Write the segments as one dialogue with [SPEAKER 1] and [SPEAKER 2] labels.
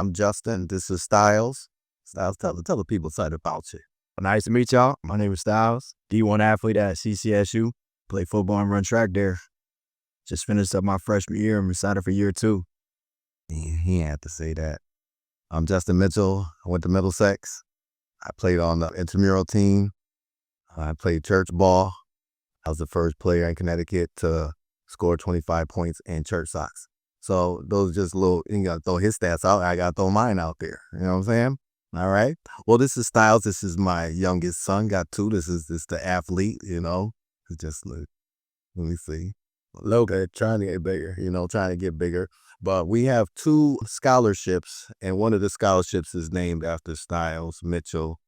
[SPEAKER 1] I'm Justin. This is Stylz. Stylz, tell the people something about you. Nice to meet y'all. My name is Stylz. D1 athlete at CCSU. Play football and run track there. Just finished up my freshman year. I'm excited for year 2. He had to say that. I'm Stylz Mitchell. I went to Middlesex. I played on the intramural team. I played church ball. I was the first player in Connecticut to score 25 points in church socks. So those just little, you got to throw his stats out. I got to throw mine out there. You know what I'm saying? All right. Well, this is Stylz. This is my youngest son. Got 2. This is the athlete, you know. It's just, let me see. Logan, trying to get bigger, trying to get bigger. But we have 2 scholarships, and one of the scholarships is named after Stylz Mitchell.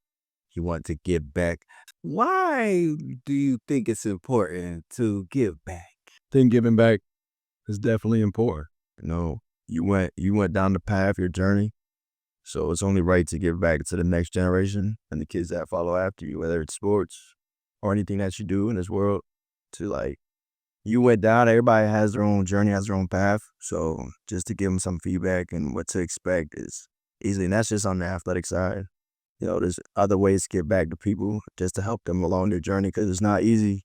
[SPEAKER 1] He wanted to give back. Why do you think it's important to give back?
[SPEAKER 2] I think giving back is definitely important.
[SPEAKER 1] You went down the path, your journey. So it's only right to give back to the next generation and the kids that follow after you, whether it's sports or anything that you do in this world. You went down, everybody has their own journey, has their own path. So just to give them some feedback and what to expect is easy. And that's just on the athletic side. There's other ways to give back to people just to help them along their journey because it's not easy.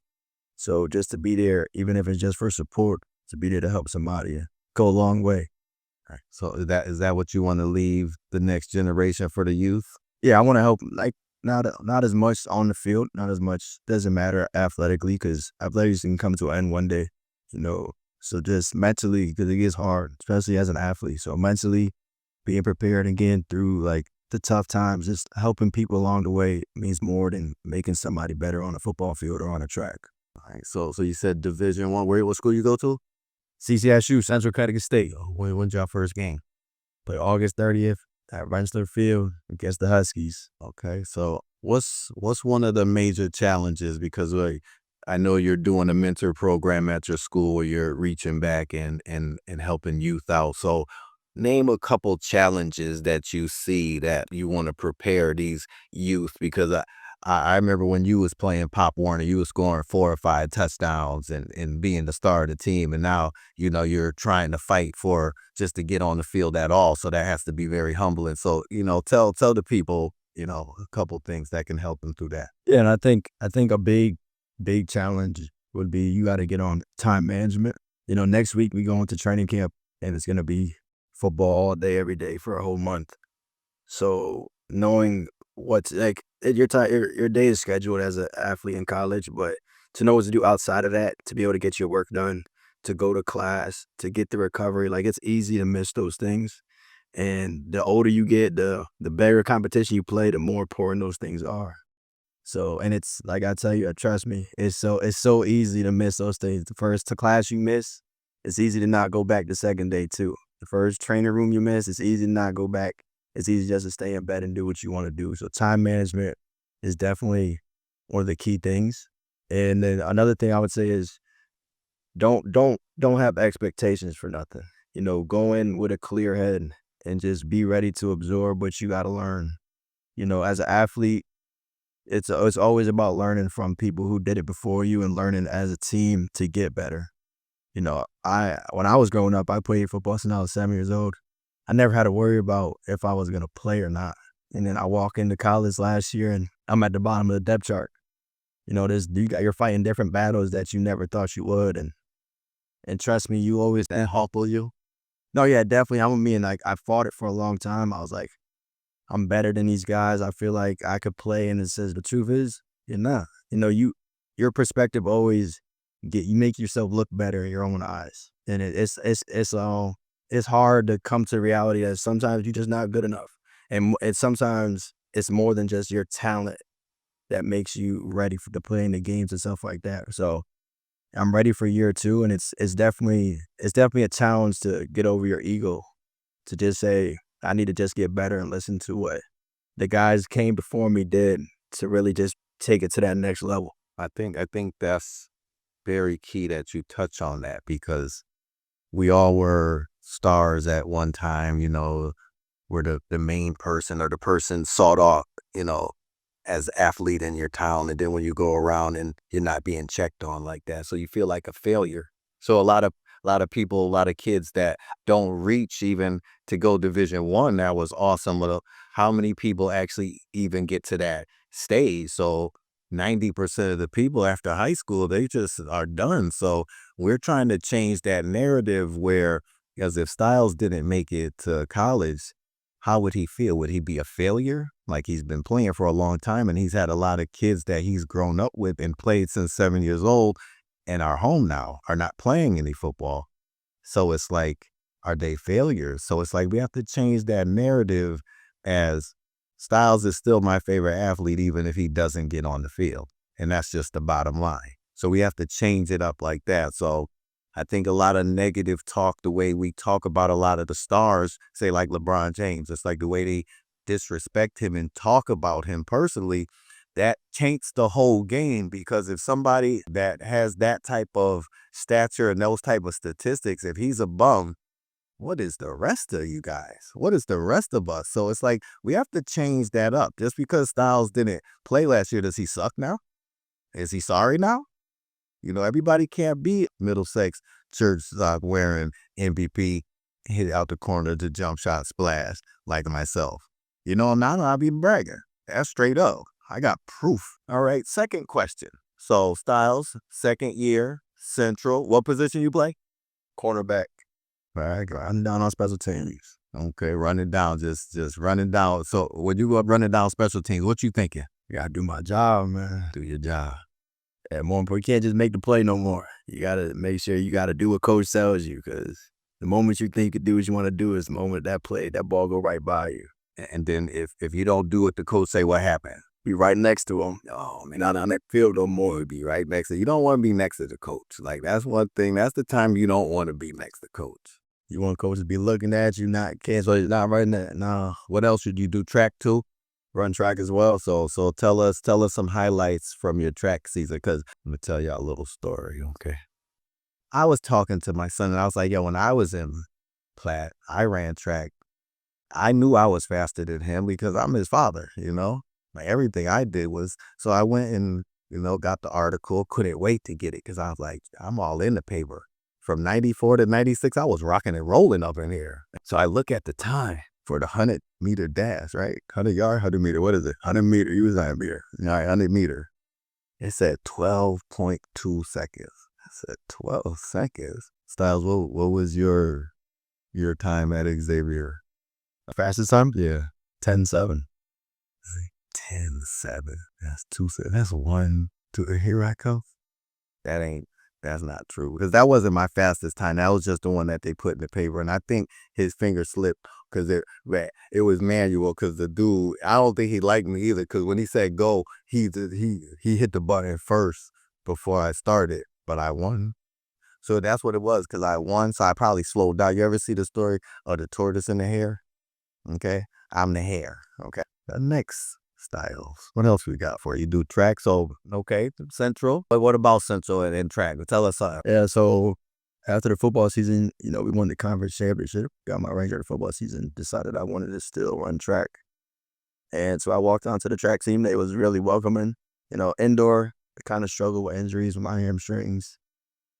[SPEAKER 1] So just to be there, even if it's just for support, to be there to help somebody, go a long way. All right. So is that what you want to leave the next generation for the youth?
[SPEAKER 2] Yeah, I want to help, not as much on the field, not as much, doesn't matter athletically because athletics can come to an end one day, So just mentally, because it gets hard, especially as an athlete. So mentally being prepared and getting through the tough times, just helping people along the way means more than making somebody better on a football field or on a track.
[SPEAKER 1] All right. So you said Division I. What school you go to?
[SPEAKER 2] CCSU, Central Connecticut State.
[SPEAKER 1] When's your first game?
[SPEAKER 2] Play August 30th at Rensselaer Field against the Huskies.
[SPEAKER 1] Okay. So what's one of the major challenges? Because I know you're doing a mentor program at your school where you're reaching back and helping youth out. So name a couple challenges that you see that you want to prepare these youth, because I remember when you was playing Pop Warner, you was scoring 4 or 5 touchdowns and being the star of the team. And now, you're trying to fight for just to get on the field at all. So that has to be very humbling. So, tell the people, a couple things that can help them through that.
[SPEAKER 2] Yeah, and I think a big challenge would be you got to get on time management. Next week we go into training camp and it's going to be football all day, every day for a whole month. So knowing what's your day is scheduled as an athlete in college, but to know what to do outside of that, to be able to get your work done, to go to class, to get the recovery, it's easy to miss those things. And the older you get, the better competition you play, the more important those things are. So, and it's I tell you, trust me, it's so easy to miss those things. The first class you miss, it's easy to not go back the second day too. The first training room you miss, it's easy to not go back. It's easy just to stay in bed and do what you want to do. So time management is definitely one of the key things. And then another thing I would say is don't have expectations for nothing. Go in with a clear head and just be ready to absorb what you got to learn. As an athlete, it's always about learning from people who did it before you and learning as a team to get better. When I was growing up, I played football since I was 7 years old. I never had to worry about if I was going to play or not. And then I walk into college last year and I'm at the bottom of the depth chart. You're fighting different battles that you never thought you would. And trust me, you always
[SPEAKER 1] Humble you?
[SPEAKER 2] No, yeah, definitely. I'm with me. And I fought it for a long time. I was like, I'm better than these guys. I feel like I could play. And it says the truth is you're not. Your perspective always you make yourself look better in your own eyes. And it's hard to come to reality that sometimes you're just not good enough. And sometimes it's more than just your talent that makes you ready to play in the games and stuff like that. So I'm ready for year 2, and it's definitely a challenge to get over your ego, to just say, I need to just get better and listen to what the guys came before me did to really just take it to that next level.
[SPEAKER 1] I think that's very key that you touch on that, because we all were stars at one time, we're the main person or the person sought off, as athlete in your town. And then when you go around and you're not being checked on like that, so you feel like a failure. So a lot of lot of people, a lot of kids that don't reach even to go Division 1. That was awesome. But how many people actually even get to that stage? So 90% of the people after high school, they just are done. So we're trying to change that narrative where, because if Stylz didn't make it to college, how would he feel? Would he be a failure? Like, he's been playing for a long time and he's had a lot of kids that he's grown up with and played since 7 years old and are home now, are not playing any football. So it's like, are they failures? So it's like we have to change that narrative, as Stylz is still my favorite athlete, even if he doesn't get on the field. And that's just the bottom line. So we have to change it up like that. So I think a lot of negative talk, the way we talk about a lot of the stars, say like LeBron James, it's like the way they disrespect him and talk about him personally, that taints the whole game. Because if somebody that has that type of stature and those type of statistics, if he's a bum, what is the rest of you guys? What is the rest of us? So it's like we have to change that up. Just because Stylz didn't play last year, does he suck now? Is he sorry now? You know, everybody can't be Middlesex church sock wearing MVP, hit out the corner to jump shot splash like myself. You know, I'll be bragging. That's straight up. I got proof. All right, second question. So Stylz, second year, Central. What position you play?
[SPEAKER 2] Cornerback.
[SPEAKER 1] All right,
[SPEAKER 2] I'm down on special teams.
[SPEAKER 1] okay, run it down. Just run it down. So when you go up running down special teams, what you thinking?
[SPEAKER 2] You gotta do my job, man.
[SPEAKER 1] Do your job.
[SPEAKER 2] And more important, you can't just make the play no more. You gotta make sure you gotta do what coach tells you, because the moment you think you can do what you want to do is the moment that play, that ball go right by you.
[SPEAKER 1] And then if you don't do what the coach say, what happened?
[SPEAKER 2] Be right next to him.
[SPEAKER 1] Oh, man, not on that field no more. Be right next to. You don't want to be next to the coach. Like, that's one thing. That's the time you don't want to be next to coach.
[SPEAKER 2] You want coach to be looking at you, not cancel, not right there.
[SPEAKER 1] Nah. What else should you do? Track too?
[SPEAKER 2] Run track as well.
[SPEAKER 1] So tell us some highlights from your track season, because I'm gonna tell y'all a little story. Okay. I was talking to my son and I was like, yo, when I was in Platt, I ran track. I knew I was faster than him because I'm his father, you know? Like, everything I did was, so I went and, got the article, couldn't wait to get it because I was like, I'm all in the paper. From 94 to 96, I was rocking and rolling up in here. So I look at the time for the 100-meter dash, right? 100 yard, 100 meter, what is it? 100 meter, he was 100 meter. All right, 100 meter. It said 12.2 seconds. I said, 12 seconds? Stylz, what was your time at Xavier?
[SPEAKER 2] Fastest time?
[SPEAKER 1] Yeah.
[SPEAKER 2] 10.7.
[SPEAKER 1] 10.7. That's 2 seconds. That's 1, 2. Here I come. That's not true. Because that wasn't my fastest time. That was just the one that they put in the paper. And I think his finger slipped because it was manual. Because the dude, I don't think he liked me either. Because when he said go, he hit the button first before I started. But I won. So that's what it was, because I won. So I probably slowed down. You ever see the story of the tortoise and the hare? Okay. I'm the hare. Okay. The next Stylz. What else we got for you? You do track, so okay, Central. But what about Central and track? Tell us something.
[SPEAKER 2] Yeah, so after the football season, we won the conference championship. Got my rank after the football season. Decided I wanted to still run track. And so I walked onto the track team. They was really welcoming. Indoor, I kind of struggled with injuries with my hamstrings.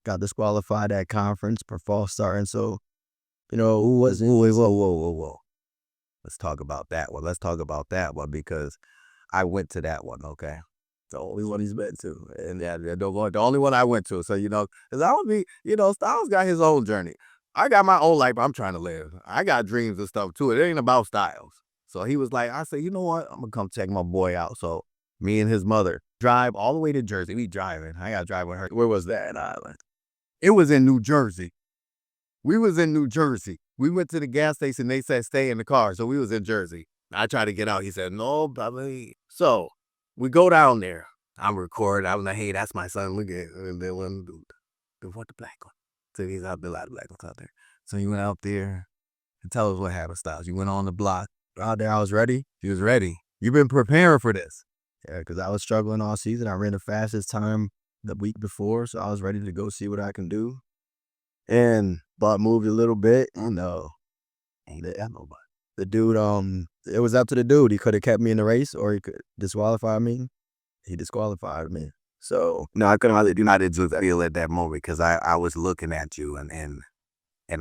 [SPEAKER 2] Got disqualified at conference per false starting. So,
[SPEAKER 1] whoa. Let's talk about that one. Because I went to that one, okay?
[SPEAKER 2] The only one he's been to.
[SPEAKER 1] And yeah, the only one I went to. So, because I would be, Stylz got his own journey. I got my own life I'm trying to live. I got dreams and stuff too. It ain't about Stylz. So he was like, I said, you know what? I'm going to come check my boy out. So me and his mother drive all the way to Jersey. We driving. I got to drive with her.
[SPEAKER 2] Where was that in Ireland?
[SPEAKER 1] It was in New Jersey. We was in New Jersey. We went to the gas station. They said, stay in the car. So we was in Jersey. I tried to get out. He said, no, baby. So we go down there. I'm recording. I'm like, hey, that's my son. Look at it. And then one dude, what the black one? So he's out there, a lot of black ones out there. So he went out there and tell us what happened, Stylz. You went on the block.
[SPEAKER 2] Out there, I was ready.
[SPEAKER 1] You was ready. You've been preparing for this.
[SPEAKER 2] Yeah, because I was struggling all season. I ran the fastest time the week before, so I was ready to go see what I can do. And butt moved a little bit.
[SPEAKER 1] Ain't that nobody.
[SPEAKER 2] The dude, it was up to the dude. He could have kept me in the race or he could disqualify me. He disqualified me.
[SPEAKER 1] So
[SPEAKER 2] No, I couldn't do not just feel at that moment because I was looking at you and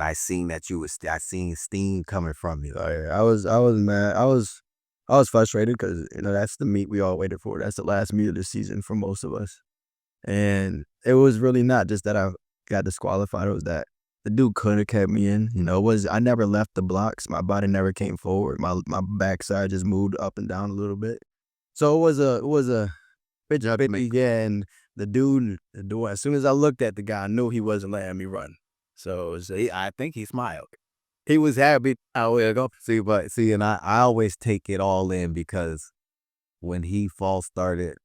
[SPEAKER 2] I seen that I seen steam coming from you.
[SPEAKER 1] I was mad. I was frustrated because that's the meet we all waited for. That's the last meet of the season for most of us. And it was really not just that I got disqualified. It was that the dude could have kept me in. I never left the blocks. My body never came forward. My backside just moved up and down a little bit. So it was a
[SPEAKER 2] Good job, mate.
[SPEAKER 1] yeah. And the dude, as soon as I looked at the guy, I knew he wasn't letting me run. So
[SPEAKER 2] I think he smiled. He was happy. I will go see, and I always take it all in because when he false started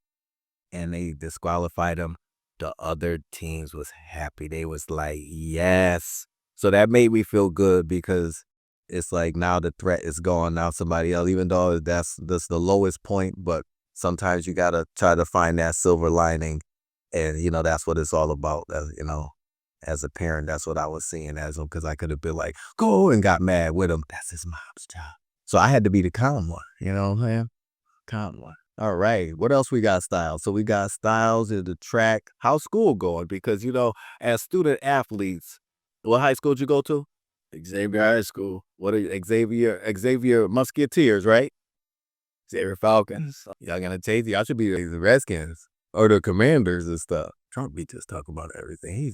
[SPEAKER 2] and they disqualified him, the other teams was happy. They was like, yes. So that made me feel good because it's like now the threat is gone. Now somebody else, even though that's the lowest point, but sometimes you gotta try to find that silver lining, and that's what it's all about. As a parent, that's what I was seeing as him because I could have been like, go and got mad with him. That's his mom's job. So I had to be the calm one. You know what I'm saying? Calm one. All right. What else we got, Stylz? So we got Stylz in the track. How's school going? Because, as student athletes, what high school did you go to?
[SPEAKER 1] Xavier High School.
[SPEAKER 2] What are you, Xavier Musketeers, right?
[SPEAKER 1] Xavier Falcons.
[SPEAKER 2] Y'all gonna chase y'all should be the Redskins or the Commanders and stuff. Trump be just talking about everything.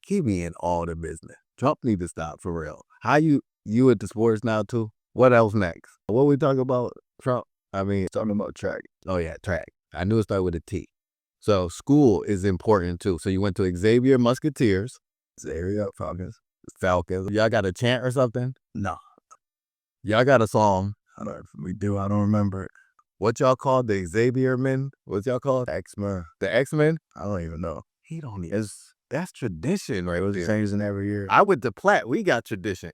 [SPEAKER 2] He be in all the business. Trump need to stop for real. How you into sports now too? What else next? What we talking about, Trump? I mean,
[SPEAKER 1] Talking about track.
[SPEAKER 2] oh yeah, track. I knew it started with a T. So school is important too. So you went to Xavier Musketeers.
[SPEAKER 1] Xavier Falcons.
[SPEAKER 2] Y'all got a chant or something?
[SPEAKER 1] No.
[SPEAKER 2] Y'all got a song.
[SPEAKER 1] I don't remember it.
[SPEAKER 2] What y'all called the Xavier men? What y'all called?
[SPEAKER 1] X-Men.
[SPEAKER 2] The X-Men?
[SPEAKER 1] I don't even know.
[SPEAKER 2] He don't even. That's tradition right
[SPEAKER 1] It was
[SPEAKER 2] there.
[SPEAKER 1] changing every year.
[SPEAKER 2] I went to Platt. We got tradition.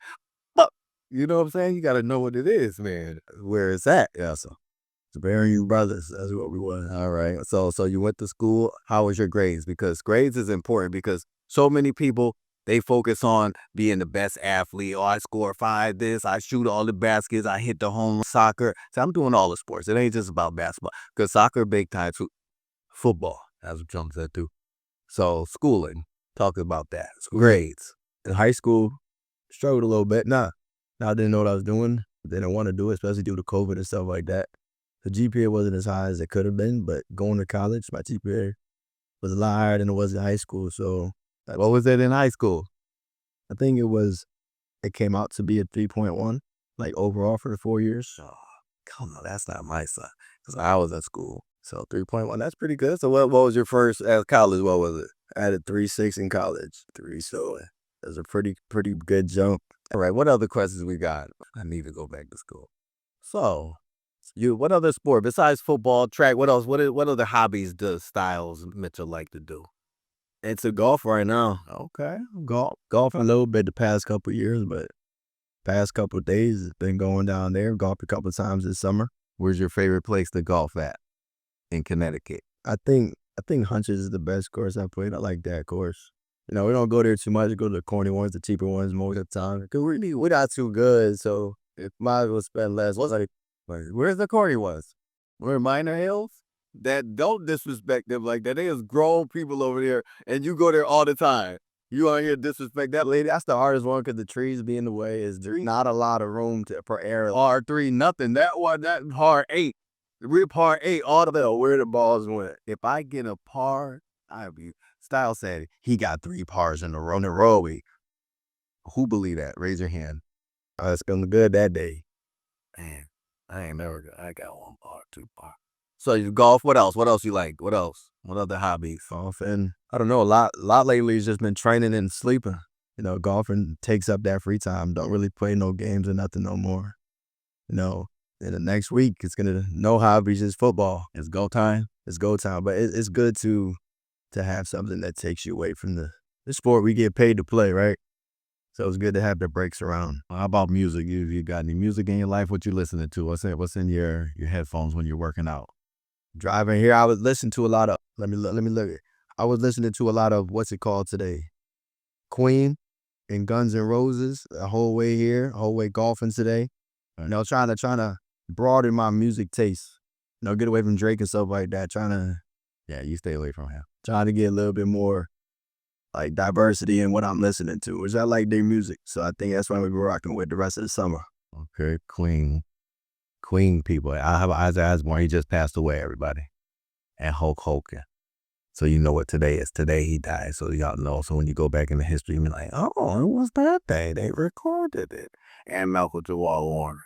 [SPEAKER 2] But, you know what I'm saying? You got to know what it is, man. Where it's at. Yeah, so.
[SPEAKER 1] Burying brothers. That's what we was.
[SPEAKER 2] All right. So you went to school. How was your grades? Because grades is important because so many people, they focus on being the best athlete. Oh, I score 5 this. I shoot all the baskets. I hit the home soccer. So I'm doing all the sports. It ain't just about basketball. Because soccer, big time. Football. That's what Trump said too. So schooling. Talk about that. Grades.
[SPEAKER 1] In high school, struggled a little bit. I didn't know what I was doing. Didn't want to do it, especially due to COVID and stuff like that. The GPA wasn't as high as it could have been, but going to college, my GPA was a lot higher than it was in high school. So
[SPEAKER 2] what was it in high school?
[SPEAKER 1] I think it came out to be a 3.1, like overall for the 4 years.
[SPEAKER 2] Oh, come on, that's not my son. Because I was at school. So 3.1, that's pretty good. So what was your first at college? What was it?
[SPEAKER 1] I had a 3.6 in college. So it was a pretty good jump.
[SPEAKER 2] All right, what other questions we got? I need to go back to school. So, what other sport besides football, track? What else? What other hobbies does Stylz Mitchell like to do?
[SPEAKER 1] Into golf right now.
[SPEAKER 2] Okay,
[SPEAKER 1] Golfing a little bit the past couple of years, but past couple of days it's been going down there. Golfed a couple of times this summer.
[SPEAKER 2] Where's your favorite place to golf at? In Connecticut.
[SPEAKER 1] I think Hunches is the best course I played. I like that course. We don't go there too much. We go to the corny ones, the cheaper ones most of the time. Because we're not too good, so it might as well spend less.
[SPEAKER 2] Where's the corny ones? Where Minor Hills? That don't disrespect them like that. There's grown people over there, and you go there all the time. You out here disrespect that lady.
[SPEAKER 1] That's the hardest one because the trees be in the way. There's not a lot of room for air.
[SPEAKER 2] R3, nothing. That par 8. We're par 8 all the way.
[SPEAKER 1] Where the balls went.
[SPEAKER 2] If I get a par, Stylz said he got 3 pars in a row. Who believe that? Raise your hand.
[SPEAKER 1] It's feeling good that day.
[SPEAKER 2] Man, I got 1 par, 2 par. So you golf. What else? What else you like? What else? What other hobbies?
[SPEAKER 1] Golfing. I don't know. A lot lately has just been training and sleeping. Golfing takes up that free time. Don't really play no games or nothing no more. In the next week, no hobbies, just football.
[SPEAKER 2] It's go time.
[SPEAKER 1] But it's good to have something that takes you away from the sport we get paid to play, right? So it's good to have the breaks around.
[SPEAKER 2] How about music? You got any music in your life? What you listening to? What's in your headphones when you're working out?
[SPEAKER 1] Driving here, I was listening to a lot of. Let me look. I was listening to a lot of what's it called today? Queen and Guns N' Roses. The whole way here, whole way golfing today. Right. Trying to broaden my music taste. Get away from Drake and stuff like that.
[SPEAKER 2] Yeah, you stay away from him. trying to get a little bit more like diversity in what I'm listening to, which I like their music. So I think that's why we were rocking with the rest of the summer.
[SPEAKER 1] Okay, Queen people. I have Ozzy Osbourne. He just passed away, everybody. And Hulk Hogan. So you know what today is. Today he died. So y'all know. So when you go back in the history, you're like, oh, it was that day. They recorded it. And Malcolm Jamal Warner.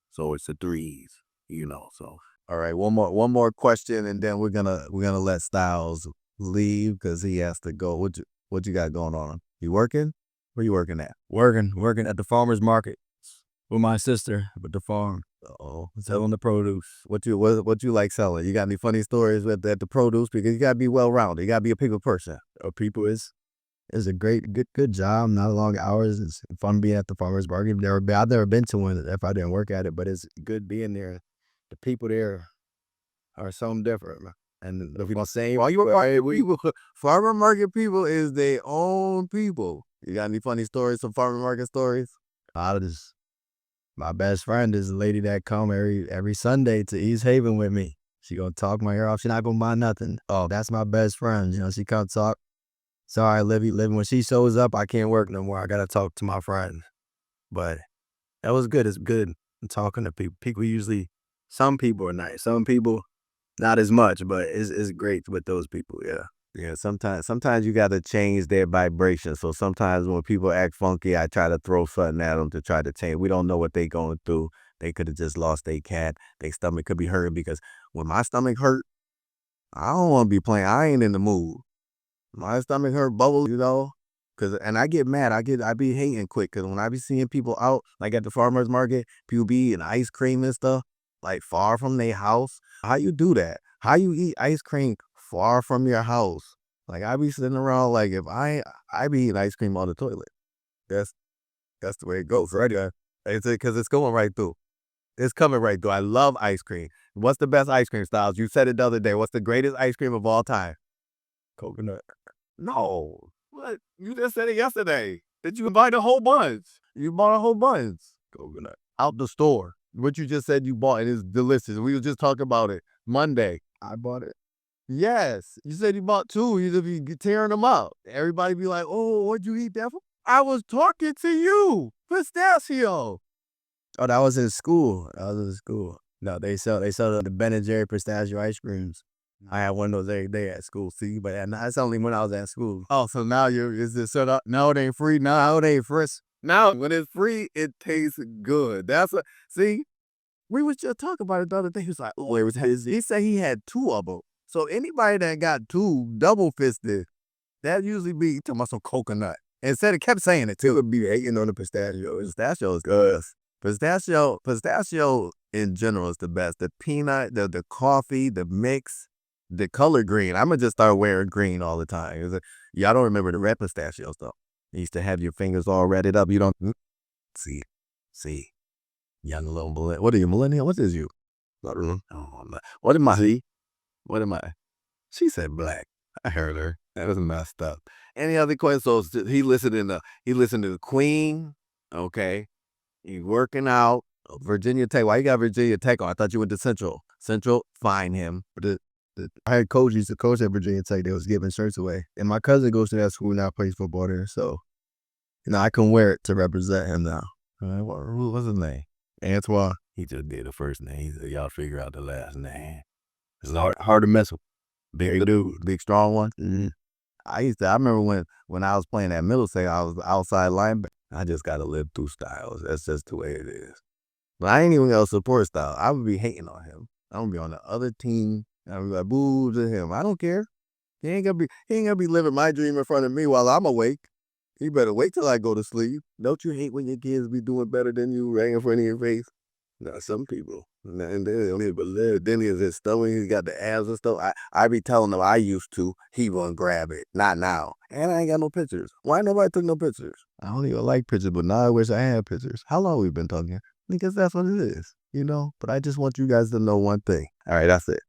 [SPEAKER 1] So it's the threes, you know. So all right, one more question, and then we're gonna let Stylz leave because he has to go. What you got going on? You working? Where you working at?
[SPEAKER 2] Working at the farmer's market with my sister at the farm. Selling the produce.
[SPEAKER 1] What you like selling? You got any funny stories at the produce? Because you gotta be well rounded. You gotta be a people person.
[SPEAKER 2] People is a good job. Not long hours. It's fun being at the farmer's market. I've never been to one if I didn't work at it, but it's good being there. The people there are something different, man. And if you don't say,
[SPEAKER 1] farmer market people is their own people. You got any funny stories? Some farmer market stories?
[SPEAKER 2] My best friend is a lady that come every Sunday to East Haven with me. She gonna talk my ear off. She not gonna buy nothing. Oh, that's my best friend. You know, she come talk. Sorry, Livy. When she shows up, I can't work no more. I gotta talk to my friend. But that was good. It's good talking to people. People usually, some people are nice. Some people, not as much. But it's great with those people. Yeah.
[SPEAKER 1] Yeah, sometimes you got to change their vibration. So sometimes when people act funky, I try to throw something at them to try to change. We don't know what they going through. They could have just lost their cat. Their stomach could be hurting because when my stomach hurt, I don't want to be playing. I ain't in the mood. My stomach hurt, bubbles, you know. And I get mad. I be hating quick because when I be seeing people out, like at the farmer's market, people be eating ice cream and stuff, like far from their house. How you do that? How you eat ice cream far from your house? Like I be sitting around like if I be eating ice cream on the toilet. That's the way it goes, right? Because it's going right through. It's coming right through. I love ice cream. What's the best ice cream, Stylz? You said it the other day. What's the greatest ice cream of all time?
[SPEAKER 2] Coconut.
[SPEAKER 1] No. What? You just said it yesterday. Did you buy the whole bunch? You bought a whole bunch.
[SPEAKER 2] Coconut.
[SPEAKER 1] Out the store. What you just said you bought, and it's delicious. We were just talking about it Monday.
[SPEAKER 2] I bought it.
[SPEAKER 1] Yes. You said you bought two. You just be tearing them up. Everybody be like, oh, what'd you eat that for? I was talking to you. Pistachio.
[SPEAKER 2] Oh, that was in school. No, they sell the Ben & Jerry pistachio ice creams. I had one of those every day at school. See, but that's only when I was at school.
[SPEAKER 1] Oh, so now is this set up? Now it ain't free. Now it ain't fresh. Now when it's free, it tastes good. See, we was just talking about it the other day. He was like, oh, he said he had two of them. So anybody that got two double fisted, that usually be talking about some coconut. Instead, it kept saying it too.
[SPEAKER 2] It would be hating on the pistachio.
[SPEAKER 1] Pistachio is good. Pistachio in general is the best. The peanut, the coffee, the mix, the color green. I'm gonna just start wearing green all the time. Y'all don't remember the red pistachios though. You used to have your fingers all redded up. You don't see. Young little millennial. What are you, millennial? What is you?
[SPEAKER 2] I don't know.
[SPEAKER 1] Oh, what am I?
[SPEAKER 2] See?
[SPEAKER 1] What am I? She said black. I heard her. That was messed up. Any other questions? So he listened to the Queen. Okay. He working out. Virginia Tech. Why you got Virginia Tech on? I thought you went to Central. Central, fine him.
[SPEAKER 2] I had coach used to coach at Virginia Tech. They was giving shirts away. And my cousin goes to that school now, plays football there. So, I can wear it to represent him now.
[SPEAKER 1] What's his name?
[SPEAKER 2] Antoine.
[SPEAKER 1] He just did the first name. He said, y'all figure out the last name. It's hard to mess with. Big dude, big strong one.
[SPEAKER 2] Mm-hmm.
[SPEAKER 1] I remember when I was playing at Middlesex, I was outside linebacker. I just got to live through Stylz. That's just the way it is. But I ain't even going to support Stylz. I would be hating on him. I'm going to be on the other team. I would be like, boo to him. I don't care. He ain't gonna be living my dream in front of me while I'm awake. He better wait till I go to sleep. Don't you hate when your kids be doing better than you right in front of your face? Now, some people, and they don't even believe. Then he's his stomach, he's got the abs and stuff. I be telling him I used to. He won't grab it. Not now. And I ain't got no pictures. Why nobody took no pictures?
[SPEAKER 2] I don't even like pictures, but now I wish I had pictures.
[SPEAKER 1] How long we been talking? Because that's what it is, But I just want you guys to know one thing. All right, that's it.